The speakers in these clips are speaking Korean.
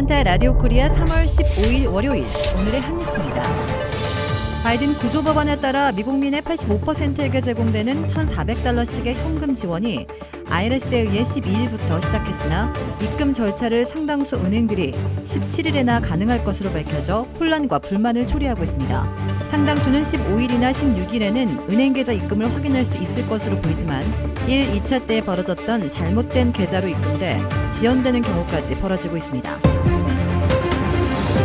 뉴스타파 라디오 코리아 3월 15일 월요일 오늘의 한 뉴스입니다. 바이든 구조법안에 따라 미국민의 85%에게 제공되는 $1,400씩의 현금 지원이 IRS에 의해 12일부터 시작했으나 입금 절차를 상당수 은행들이 17일에나 가능할 것으로 밝혀져 혼란과 불만을 초래하고 있습니다. 상당수는 15일이나 16일에는 은행 계좌 입금을 확인할 수 있을 것으로 보이지만 1, 2차 때 벌어졌던 잘못된 계좌로 입금돼 지연되는 경우까지 벌어지고 있습니다.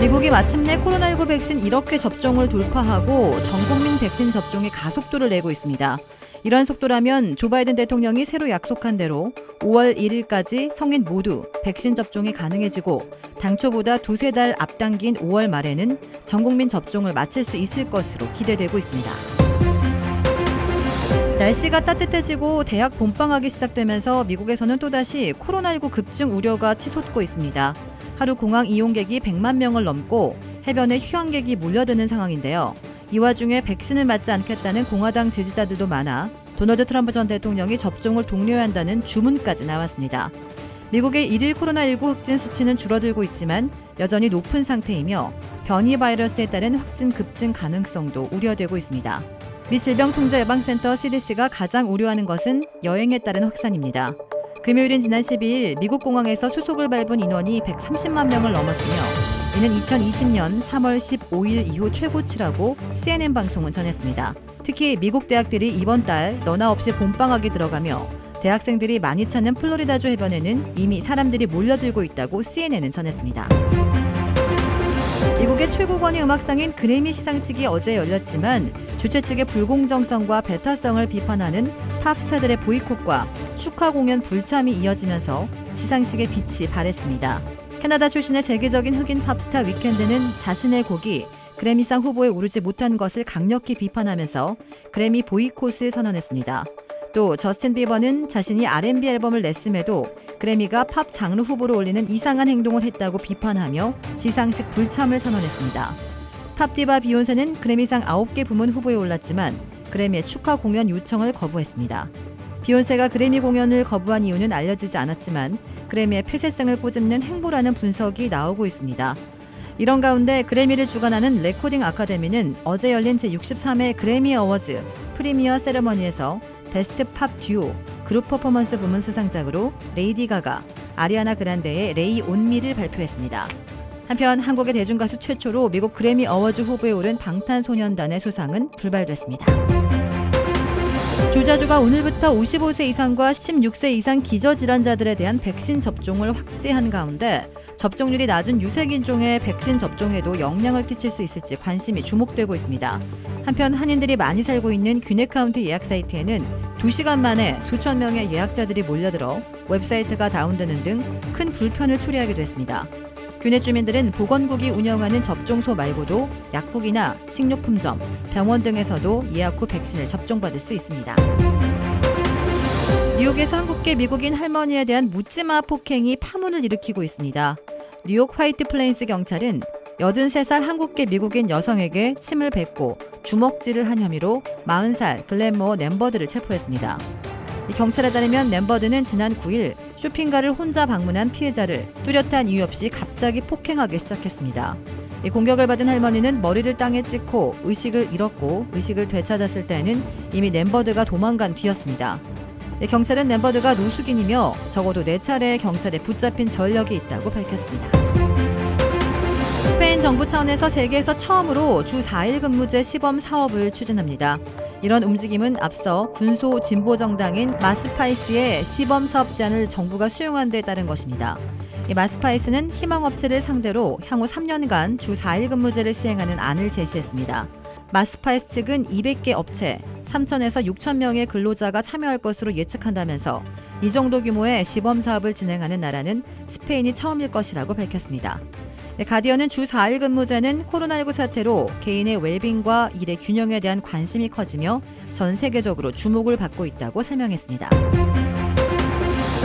미국이 마침내 코로나19 백신 1억 회 접종을 돌파하고 전국민 백신 접종에 가속도를 내고 있습니다. 이러한 속도라면 조 바이든 대통령이 새로 약속한 대로 5월 1일까지 성인 모두 백신 접종이 가능해지고 당초보다 두세 달 앞당긴 5월 말에는 전국민 접종을 마칠 수 있을 것으로 기대되고 있습니다. 날씨가 따뜻해지고 대학 봄방학이 시작되면서 미국에서는 또다시 코로나19 급증 우려가 치솟고 있습니다. 하루 공항 이용객이 100만 명을 넘고 해변에 휴양객이 몰려드는 상황인데요. 이 와중에 백신을 맞지 않겠다는 공화당 지지자들도 많아 도널드 트럼프 전 대통령이 접종을 독려해야 한다는 주문까지 나왔습니다. 미국의 일일 코로나19 확진 수치는 줄어들고 있지만 여전히 높은 상태이며 변이 바이러스에 따른 확진 급증 가능성도 우려되고 있습니다. 미 질병통제예방센터 CDC가 가장 우려하는 것은 여행에 따른 확산입니다. 금요일인 지난 12일 미국 공항에서 수속을 밟은 인원이 130만 명을 넘었으며 이는 2020년 3월 15일 이후 최고치라고 CNN 방송은 전했습니다. 특히 미국 대학들이 이번 달 너나 없이 봄방학에 들어가며 대학생들이 많이 찾는 플로리다주 해변에는 이미 사람들이 몰려들고 있다고 CNN은 전했습니다. 미국의 최고권위 음악상인 그래미 시상식이 어제 열렸지만 주최 측의 불공정성과 배타성을 비판하는 팝스타들의 보이콧과 축하 공연 불참이 이어지면서 시상식의 빛이 발했습니다. 캐나다 출신의 세계적인 흑인 팝스타 위켄드는 자신의 곡이 그래미상 후보에 오르지 못한 것을 강력히 비판하면서 그래미 보이콧을 선언했습니다. 또 저스틴 비버는 자신이 R&B 앨범을 냈음에도 그래미가 팝 장르 후보로 올리는 이상한 행동을 했다고 비판하며 시상식 불참을 선언했습니다. 팝 디바 비욘세는 그래미상 9개 부문 후보에 올랐지만 그래미의 축하 공연 요청을 거부했습니다. 비욘세가 그래미 공연을 거부한 이유는 알려지지 않았지만 그래미의 폐쇄성을 꼬집는 행보라는 분석이 나오고 있습니다. 이런 가운데 그래미를 주관하는 레코딩 아카데미는 어제 열린 제63회 그래미 어워즈 프리미어 세레머니에서 베스트 팝 듀오 그룹 퍼포먼스 부문 수상작으로 레이디 가가, 아리아나 그란데의 레이 온미를 발표했습니다. 한편 한국의 대중가수 최초로 미국 그래미 어워즈 후보에 오른 방탄소년단의 수상은 불발됐습니다. 조자주가 오늘부터 55세 이상과 16세 이상 기저질환자들에 대한 백신 접종을 확대한 가운데 접종률이 낮은 유색인종의 백신 접종에도 영향을 끼칠 수 있을지 관심이 주목되고 있습니다. 한편 한인들이 많이 살고 있는 귀네카운티 예약 사이트에는 2시간 만에 수천 명의 예약자들이 몰려들어 웹사이트가 다운되는 등 큰 불편을 초래하기도 했습니다. 귀네 주민들은 보건국이 운영하는 접종소 말고도 약국이나 식료품점, 병원 등에서도 예약 후 백신을 접종받을 수 있습니다. 뉴욕에서 한국계 미국인 할머니에 대한 묻지마 폭행이 파문을 일으키고 있습니다. 뉴욕 화이트 플레인스 경찰은 83살 한국계 미국인 여성에게 침을 뱉고 주먹질을 한 혐의로 40살 글렌모어 램버드를 체포했습니다. 이 경찰에 따르면 램버드는 지난 9일 쇼핑가를 혼자 방문한 피해자를 뚜렷한 이유 없이 갑자기 폭행하기 시작했습니다. 이 공격을 받은 할머니는 머리를 땅에 찍고 의식을 잃었고 의식을 되찾았을 때는 이미 램버드가 도망간 뒤였습니다. 경찰은 램버드가 노숙인이며 적어도 4차례 경찰에 붙잡힌 전력이 있다고 밝혔습니다. 스페인 정부 차원에서 세계에서 처음으로 주 4일 근무제 시범 사업을 추진합니다. 이런 움직임은 앞서 군소 진보 정당인 마스파이스의 시범 사업 제안을 정부가 수용한 데에 따른 것입니다. 이 마스파이스는 희망업체를 상대로 향후 3년간 주 4일 근무제를 시행하는 안을 제시했습니다. 마스파이스 측은 200개 업체, 3천에서 6천 명의 근로자가 참여할 것으로 예측한다면서 이 정도 규모의 시범 사업을 진행하는 나라는 스페인이 처음일 것이라고 밝혔습니다. 가디언은 주 4일 근무제는 코로나19 사태로 개인의 웰빙과 일의 균형에 대한 관심이 커지며 전 세계적으로 주목을 받고 있다고 설명했습니다.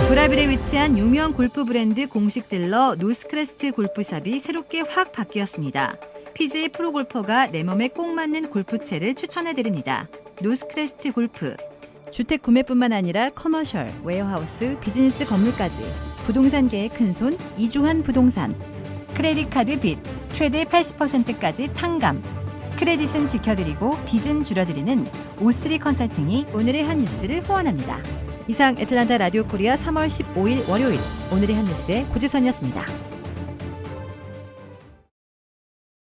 브라질에 위치한 유명 골프 브랜드 공식 딜러 노스크레스트 골프샵이 새롭게 확 바뀌었습니다. PGA 프로골퍼가 내 몸에 꼭 맞는 골프채를 추천해드립니다. 노스크레스트 골프. 주택 구매뿐만 아니라 커머셜, 웨어하우스, 비즈니스 건물까지 부동산계의 큰손 이주환 부동산. 크레딧 카드 빚 최대 80%까지 탕감. 크레딧은 지켜드리고 빚은 줄여드리는 O3 컨설팅이 오늘의 한 뉴스를 후원합니다. 이상 애틀란타 라디오 코리아 3월 15일 월요일 오늘의 한 뉴스의 고지선이었습니다.